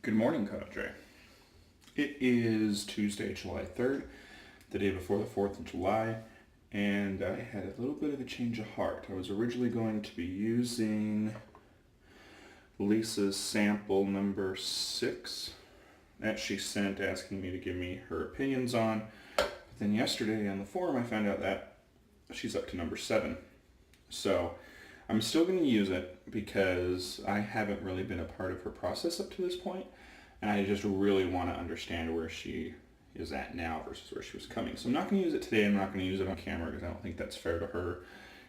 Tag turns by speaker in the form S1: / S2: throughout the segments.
S1: Good morning, Cadre. It is Tuesday, July 3rd, the day before the 4th of July, and I had a little bit of a change of heart. I was originally going to be using Lisa's sample number 6 that she sent asking me to give me her opinions on. But then yesterday on the forum I found out that she's up to number 7. So I'm still going to use it because I haven't really been a part of her process up to this point, and I just really want to understand where she is at now versus where she was coming. So I'm not going to use it today. I'm not going to use it on camera because I don't think that's fair to her,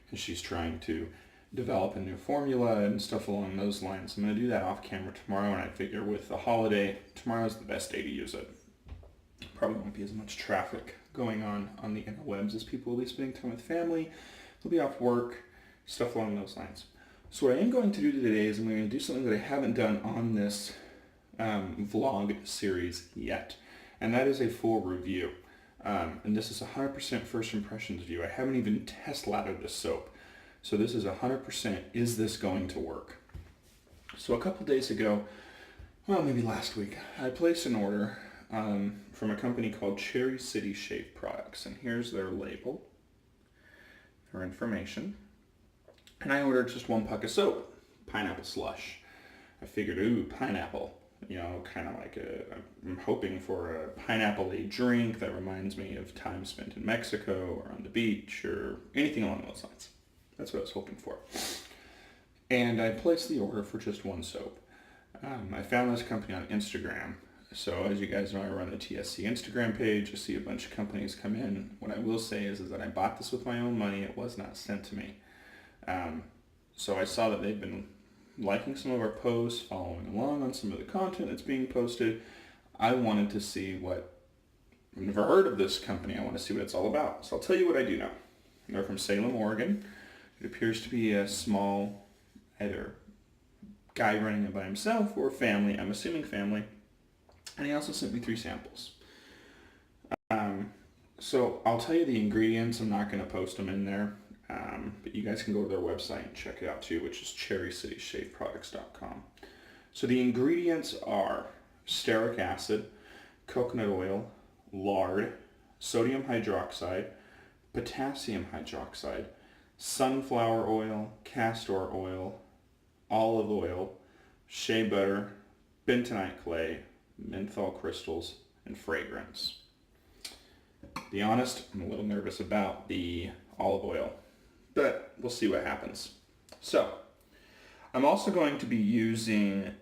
S1: because she's trying to develop a new formula and stuff along those lines. I'm going to do that off camera tomorrow, and I figure with the holiday, tomorrow's the best day to use it. Probably won't be as much traffic going on the interwebs as people will be spending time with family. They'll be off work, stuff along those lines. So what I am going to do today is I'm going to do something that I haven't done on this vlog series yet, and that is a full review. And this is 100% first impressions view. I haven't even test laddered this soap. So this is 100%, is this going to work? So a couple days ago, well, maybe last week, I placed an order from a company called Cherry City Shave Products, and here's their label, their information. And I ordered just one puck of soap, pineapple slush. I figured, ooh, pineapple, kind of like I'm hoping for a pineapple-y drink that reminds me of time spent in Mexico or on the beach or anything along those lines. That's what I was hoping for. And I placed the order for just one soap. I found this company on Instagram. So as you guys know, I run the TSC Instagram page. I see a bunch of companies come in. What I will say is that I bought this with my own money. It was not sent to me. So I saw that they've been liking some of our posts, following along on some of the content that's being posted. I wanted to see I've never heard of this company. I want to see what it's all about. So I'll tell you what I do know. They're from Salem, Oregon. It appears to be a small, either guy running it by himself or family. I'm assuming family. And he also sent me 3 samples. So I'll tell you the ingredients. I'm not going to post them in there. But you guys can go to their website and check it out too, which is cherrycityshaveproducts.com. So the ingredients are stearic acid, coconut oil, lard, sodium hydroxide, potassium hydroxide, sunflower oil, castor oil, olive oil, shea butter, bentonite clay, menthol crystals, and fragrance. To be honest, I'm a little nervous about the olive oil, but we'll see what happens. So I'm also going to be using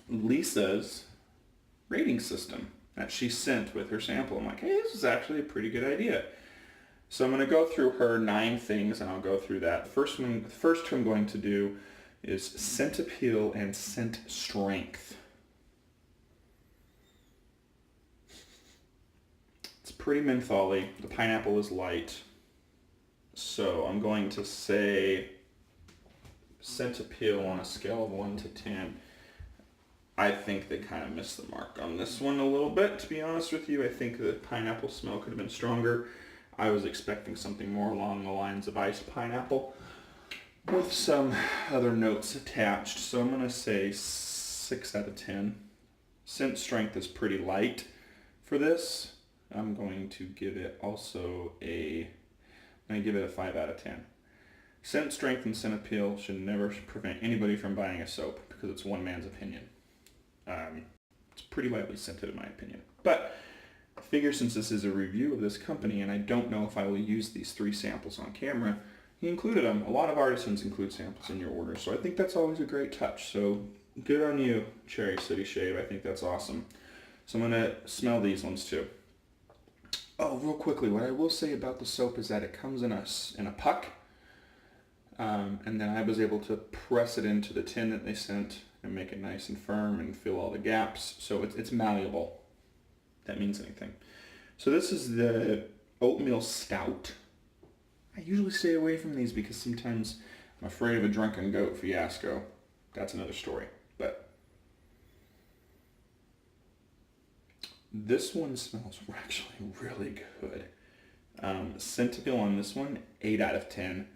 S1: Lisa's rating system that she sent with her sample. I'm like, hey, this is actually a pretty good idea. So I'm going to go through her 9 things, and I'll go through that. The first two I'm going to do is scent appeal and scent strength. It's pretty mentholy. The pineapple is light. So I'm going to say scent appeal on a scale of 1 to 10. I think they kind of missed the mark on this one a little bit, to be honest with you. I think the pineapple smell could have been stronger. I was expecting something more along the lines of iced pineapple with some other notes attached. So I'm going to say 6 out of 10. Scent strength is pretty light for this. I'm going to give it also a 5 out of 10. Scent strength and scent appeal should never prevent anybody from buying a soap because it's one man's opinion. It's pretty lightly scented in my opinion. But I figure since this is a review of this company and I don't know if I will use these 3 samples on camera, he included them. A lot of artisans include samples in your order, so I think that's always a great touch. So good on you, Cherry City Shave. I think that's awesome. So I'm going to smell these ones too. Oh, real quickly, what I will say about the soap is that it comes in a puck, and then I was able to press it into the tin that they sent and make it nice and firm and fill all the gaps, so it's malleable, if that means anything. So this is the oatmeal stout. I usually stay away from these because sometimes I'm afraid of a drunken goat fiasco. That's another story, but this one smells actually really good. Scent appeal on this one, 8 out of 10.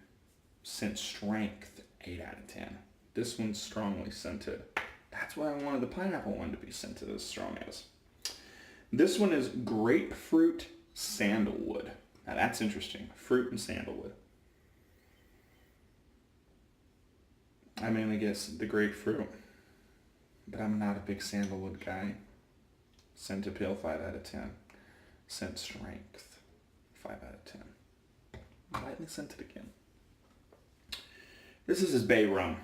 S1: Scent strength, 8 out of 10. This one's strongly scented. That's That's why I wanted the pineapple one to be scented as strong as. This one is grapefruit sandalwood. Now that's interesting. Fruit and sandalwood. I mainly guess the grapefruit, but I'm not a big sandalwood guy. Scent appeal, 5 out of 10. Scent strength, 5 out of 10. Lightly scented again. This is his bay rum.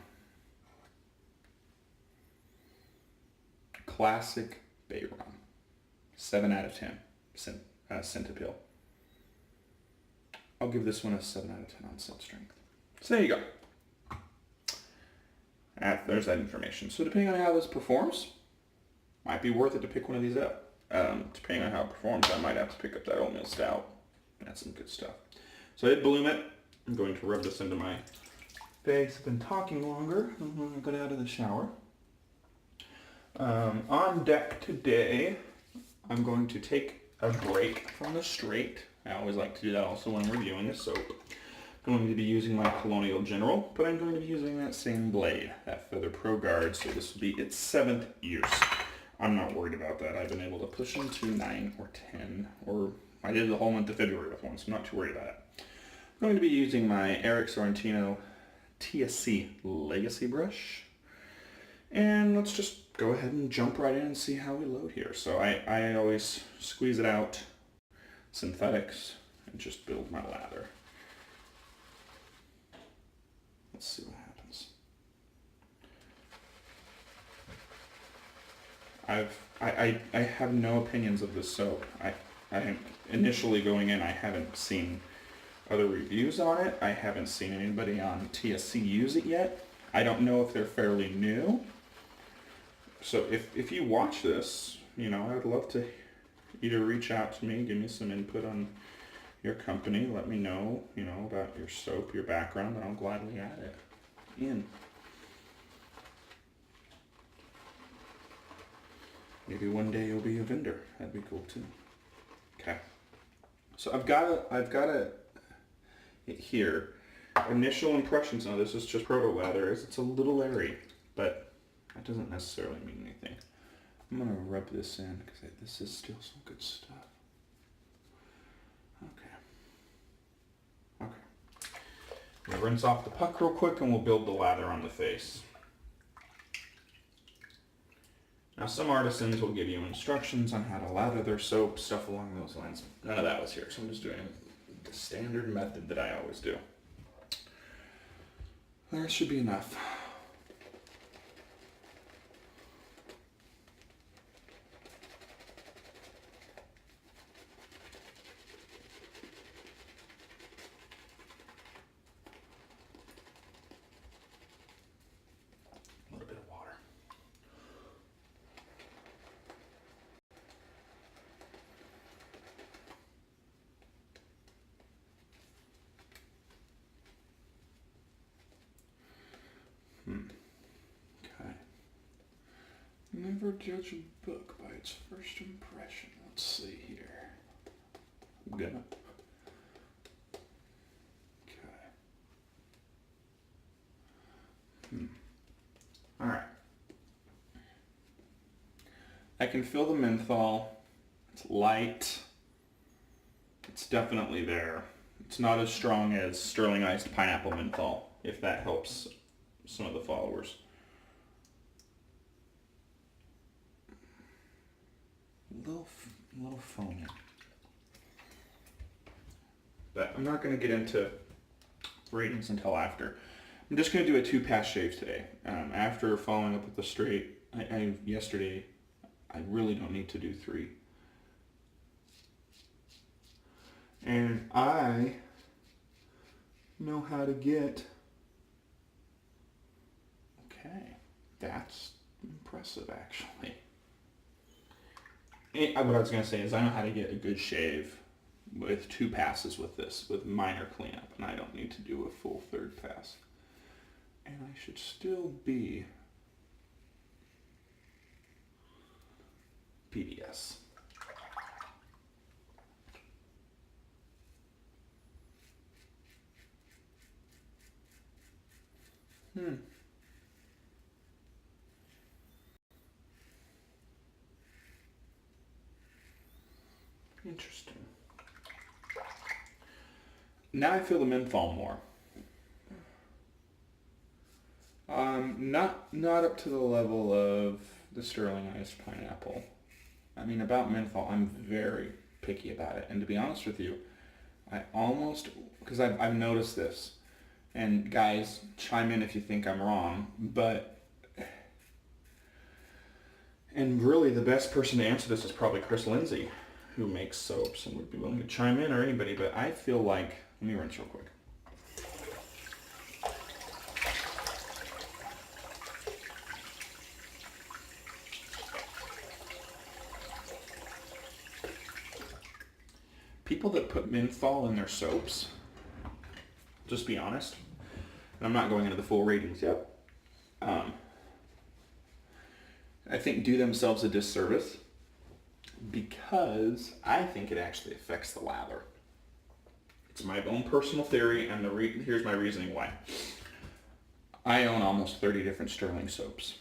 S1: Classic bay rum. 7 out of 10. Scent appeal. I'll give this one a 7 out of 10 on scent strength. So there you go. There's that information. So depending on how this performs, might be worth it to pick one of these up. Depending on how it performs, I might have to pick up that oatmeal stout. That's some good stuff. So I did bloom it. I'm going to rub this into my face. I've been talking longer when I got out of the shower. On deck today, I'm going to take a break from the straight. I always like to do that also when reviewing a soap. I'm going to be using my Colonial General, but I'm going to be using that same blade, that Feather Pro Guard, so this will be its 7th use. I'm not worried about that. I've been able to push them to 9 or 10, or I did the whole month of February with one, so I'm not too worried about it. I'm going to be using my Eric Sorrentino TSC Legacy brush, and let's just go ahead and jump right in and see how we load here. So I always squeeze it out, synthetics, and just build my lather. Let's see what happens. I have no opinions of this soap. I initially going in, I haven't seen other reviews on it. I haven't seen anybody on TSC use it yet. I don't know if they're fairly new. So if you watch this, you know, I'd love to either reach out to me, give me some input on your company, let me know, you know, about your soap, your background, and I'll gladly add it in. Maybe one day you'll be a vendor. That'd be cool too. Okay. So I've got it here. Initial impressions on this is just proto lather. It's a little airy, but that doesn't necessarily mean anything. I'm gonna rub this in because this is still some good stuff. Okay. We'll rinse off the puck real quick and we'll build the lather on the face. Now some artisans will give you instructions on how to lather their soap, stuff along those lines. None of that was here, so I'm just doing the standard method that I always do. There should be enough. A little bit of water. Okay. Never judge a book by its first impression. Let's see here. I'm gonna. Okay. Alright. I can feel the menthol. It's light. It's definitely there. It's not as strong as Sterling Iced Pineapple Menthol, if that helps some of the followers. Little foamy. But I'm not going to get into ratings until after. I'm just going to do a 2-pass shave today. After following up with the straight, yesterday, I really don't need to do 3. And I know how to get. Okay, that's impressive actually. What I was going to say is I know how to get a good shave with 2 passes with this, with minor cleanup, and I don't need to do a full 3rd pass. And I should still be PBS. Interesting. Now I feel the menthol more. Not up to the level of the Sterling Iced Pineapple. I mean, about menthol, I'm very picky about it. And to be honest with you, I almost, because I've noticed this, and guys, chime in if you think I'm wrong, but, and really the best person to answer this is probably Chris Lindsay, who makes soaps and would be willing to chime in, or anybody, but I feel like, let me rinse real quick. People that put menthol in their soaps, just be honest, and I'm not going into the full ratings yet, I think do themselves a disservice because I think it actually affects the lather. It's my own personal theory, and here's my reasoning why. I own almost 30 different Sterling soaps.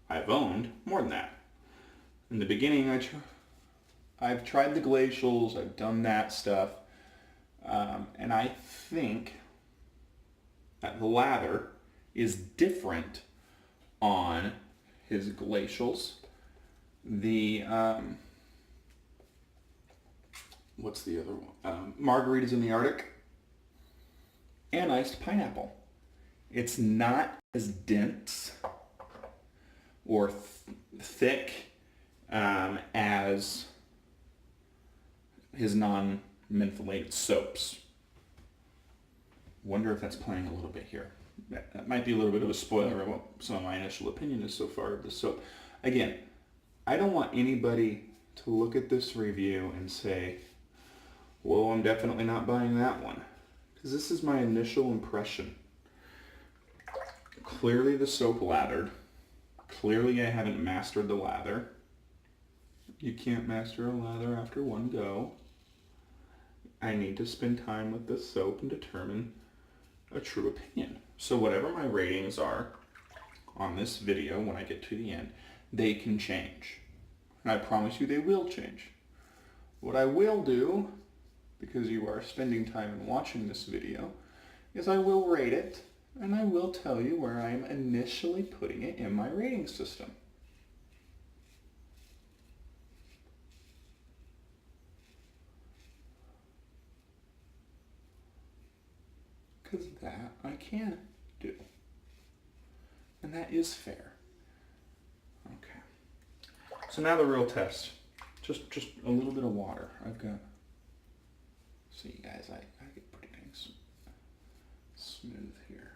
S1: I've owned more than that. In the beginning, I've tried the glacials, I've done that stuff, and I think that the lather is different on his glacials. The, what's the other one? Margaritas in the Arctic and iced pineapple. It's not as dense or thick as his non-mentholated soaps. Wonder if that's playing a little bit here. That might be a little bit of a spoiler of what some of my initial opinion is so far of the soap. Again, I don't want anybody to look at this review and say, well, I'm definitely not buying that one. Because this is my initial impression. Clearly the soap lathered. Clearly I haven't mastered the lather. You can't master a lather after one go. I need to spend time with this soap and determine a true opinion. So whatever my ratings are on this video when I get to the end, they can change. And I promise you they will change. What I will do, because you are spending time and watching this video, is I will rate it and I will tell you where I am initially putting it in my rating system. Because that I can do. And that is fair. Okay. So now the real test. Just a little bit of water. I've got, see guys, I get pretty dang smooth here.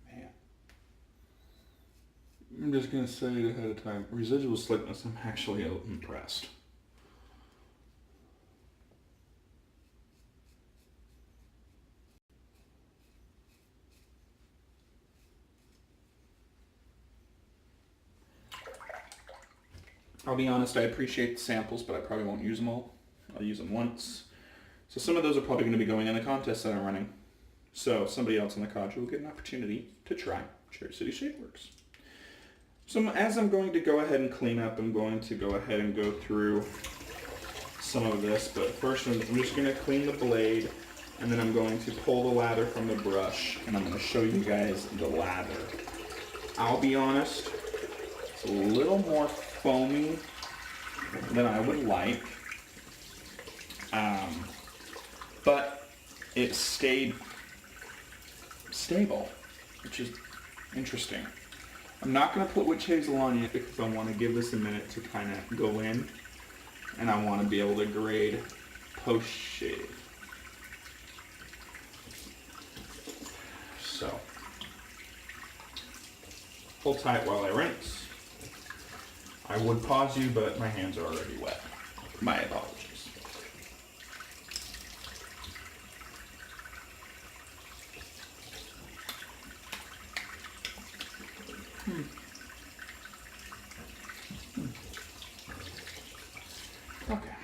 S1: Man. I'm just going to say it ahead of time. Residual slickness, I'm actually impressed. I'll be honest, I appreciate the samples, but I probably won't use them all. I'll use them once. So some of those are probably going to be going in the contest that I'm running. So somebody else in the cadre will get an opportunity to try Cherry City Shade Works. So as I'm going to go ahead and clean up, I'm going to go ahead and go through some of this. But first I'm just going to clean the blade, and then I'm going to pull the lather from the brush, and I'm going to show you guys the lather. I'll be honest, it's a little more foamy than I would like, but it stayed stable, which is interesting. I'm not going to put witch hazel on yet because I want to give this a minute to kind of go in, and I want to be able to grade post shave. So hold tight while I rinse. I would pause you, but my hands are already wet. My apologies. Okay.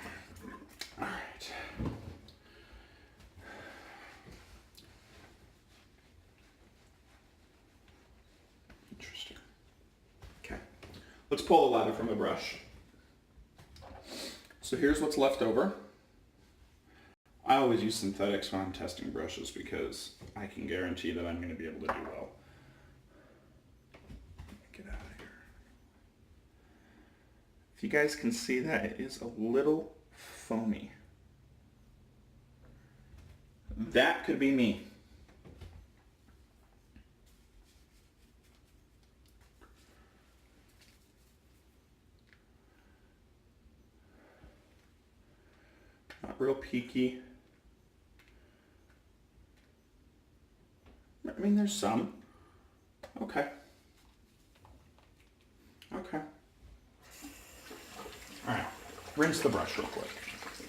S1: All right. Interesting. Okay. Let's pull the lather from the brush. So here's what's left over. I always use synthetics when I'm testing brushes because I can guarantee that I'm going to be able to do well. Get out of here. If you guys can see that, it is a little foamy. That could be me. Not real peaky. I mean, there's some. Okay. Okay. All right. Rinse the brush real quick.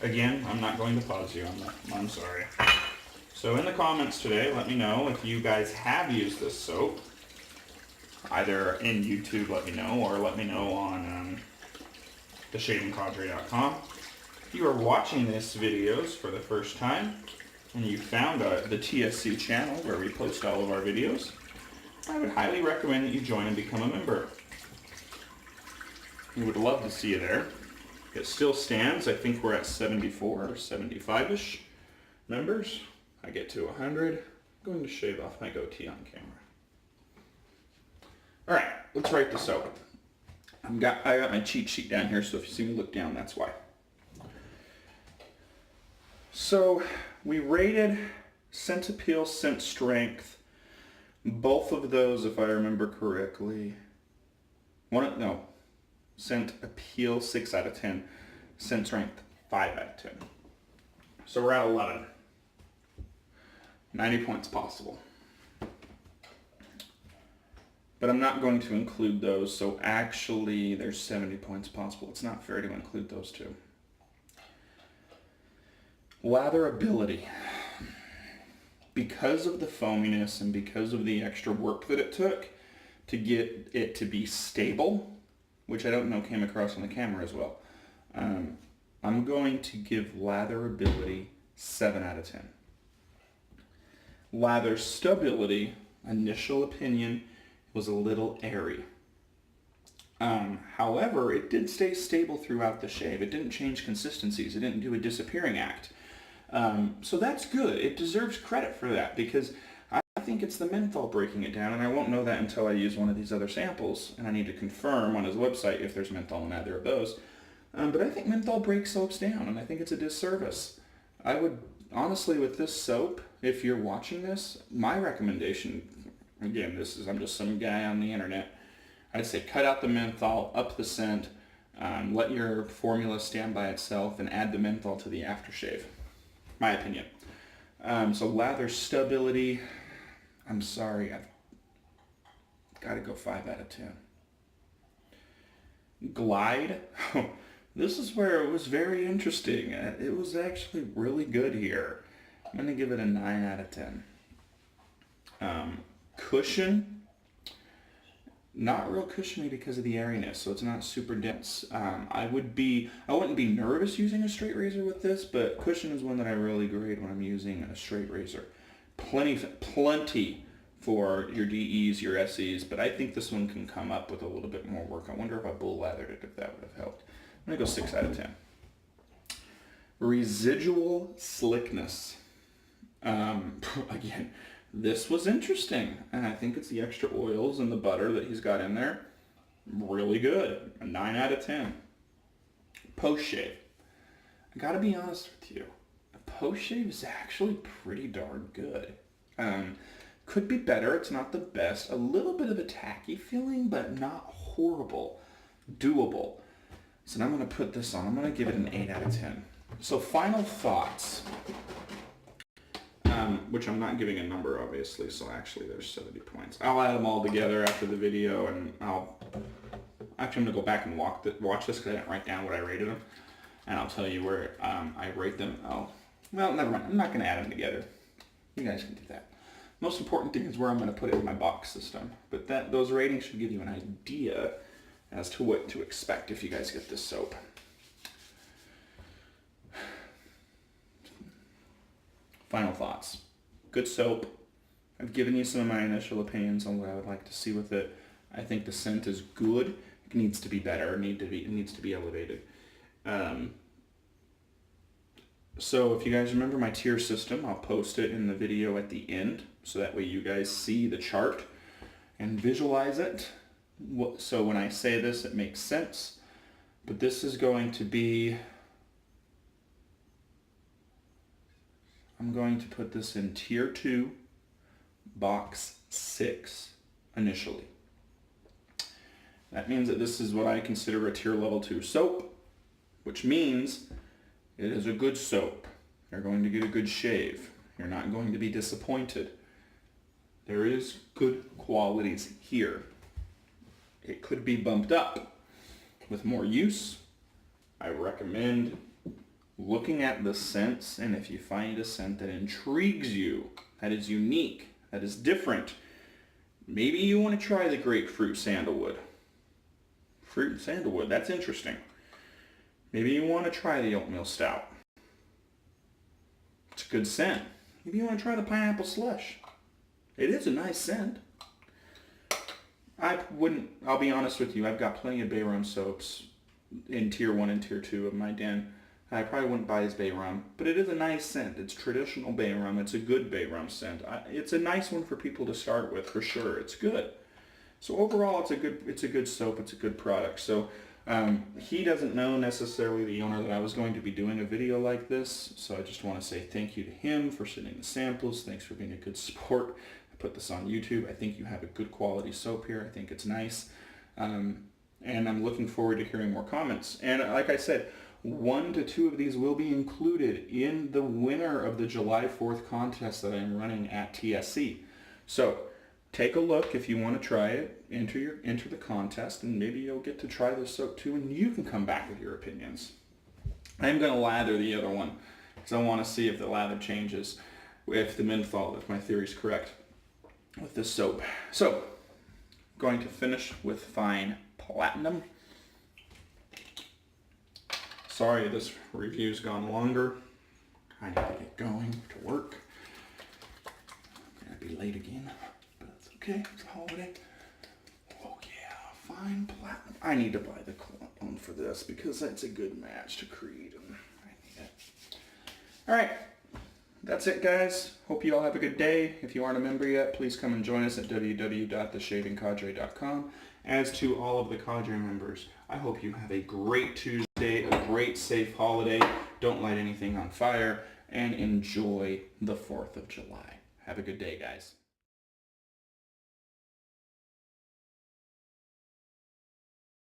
S1: Again, I'm not going to pause you on that. I'm sorry. So in the comments today, let me know if you guys have used this soap. Either in YouTube, let me know, or let me know on theshavingcadre.com. If you are watching this videos for the first time, and you found the TSC channel where we post all of our videos, I would highly recommend that you join and become a member. We would love to see you there. It still stands. I think we're at 74 or 75-ish members. I get to 100. I'm going to shave off my goatee on camera. All right, let's write this out. I got my cheat sheet down here, so if you see me look down, that's why. So we rated scent appeal, scent strength. Both of those, if I remember correctly. Scent appeal 6 out of 10. Scent strength 5 out of 10. So we're at 11. 90 points possible. But I'm not going to include those, so actually there's 70 points possible. It's not fair to include those two. Latherability. Because of the foaminess and because of the extra work that it took to get it to be stable, which I don't know came across on the camera as well, I'm going to give latherability 7 out of 10. Lather stability, initial opinion, was a little airy. However, it did stay stable throughout the shave. It didn't change consistencies. It didn't do a disappearing act. So that's good. It deserves credit for that because I think it's the menthol breaking it down, and I won't know that until I use one of these other samples, and I need to confirm on his website if there's menthol in either of those. But I think menthol breaks soaps down, and I think it's a disservice. I would, honestly, with this soap, if you're watching this, my recommendation, again, I'm just some guy on the internet, I'd say cut out the menthol, up the scent, let your formula stand by itself, and add the menthol to the aftershave. My opinion. So lather stability, I'm sorry, I've got to go 5 out of 10. Glide, this is where it was very interesting. It was actually really good here. I'm going to give it a 9 out of 10. Cushion, not real cushiony because of the airiness, so it's not super dense. I wouldn't be nervous using a straight razor with this, but cushion is one that I really grade when I'm using a straight razor. Plenty for your DEs, your SEs, but I think this one can come up with a little bit more work. I wonder if I bull lathered it, if that would have helped. I'm going to go 6 out of 10. Residual slickness. Again, this was interesting, and I think it's the extra oils and the butter that he's got in there. Really good. A 9 out of 10. Post-shave. I gotta be honest with you. A post-shave is actually pretty darn good. Could be better. It's not the best. A little bit of a tacky feeling, but not horrible. Doable. So now I'm going to put this on. I'm going to give it an 8 out of 10. So final thoughts. Which I'm not giving a number, obviously, so actually there's 70 points. I'll add them all together after the video, and I'm going to go back and watch this because I didn't write down what I rated them, and I'll tell you where I rate them. Well, never mind. I'm not going to add them together. You guys can do that. Most important thing is where I'm going to put it in my box system, but those ratings should give you an idea as to what to expect if you guys get this soap. Final thoughts. Good soap. I've given you some of my initial opinions on what I would like to see with it. I think the scent is good. It needs to be better. It needs to be elevated. So if you guys remember my tier system, I'll post it in the video at the end, so that way you guys see the chart and visualize it. So when I say this, it makes sense. But this is going to be, I'm going to put this in tier 2, box 6 initially. That means that this is what I consider a tier level 2 soap, which means it is a good soap. You're going to get a good shave. You're not going to be disappointed. There is good qualities here. It could be bumped up with more use. I recommend looking at the scents, and if you find a scent that intrigues you, that is unique, that is different, maybe you want to try the grapefruit sandalwood. Fruit and sandalwood, that's interesting. Maybe you want to try the oatmeal stout. It's a good scent. Maybe you want to try the pineapple slush. It is a nice scent. I'll be honest with you, I've got plenty of bay rum soaps in tier 1 and tier 2 of my den. I probably wouldn't buy his bay rum, but it is a nice scent. It's traditional bay rum. It's a good bay rum scent. It's a nice one for people to start with, for sure. It's good. So overall, it's a good soap. It's a good product. So he doesn't know necessarily, the owner, that I was going to be doing a video like this. So I just want to say thank you to him for sending the samples. Thanks for being a good sport. I put this on YouTube. I think you have a good quality soap here. I think it's nice. And I'm looking forward to hearing more comments. And like I said, 1 to 2 of these will be included in the winner of the July 4th contest that I'm running at TSC. So take a look if you want to try it, enter the contest, and maybe you'll get to try this soap too, and you can come back with your opinions. I'm going to lather the other one because I want to see if the lather changes, if the menthol, if my theory is correct with this soap. So, going to finish with Fine Platinum. Sorry, this review's gone longer. I need to get going to work. I'm going to be late again. Okay, it's a holiday. Oh yeah, Fine Platinum. I need to buy the cologne for this because that's a good match to Creed, and I need it. Alright, that's it guys. Hope you all have a good day. If you aren't a member yet, please come and join us at www.theshavingcadre.com. As to all of the Cadre members, I hope you have a great Tuesday, a great safe holiday. Don't light anything on fire, and enjoy the 4th of July. Have a good day, guys.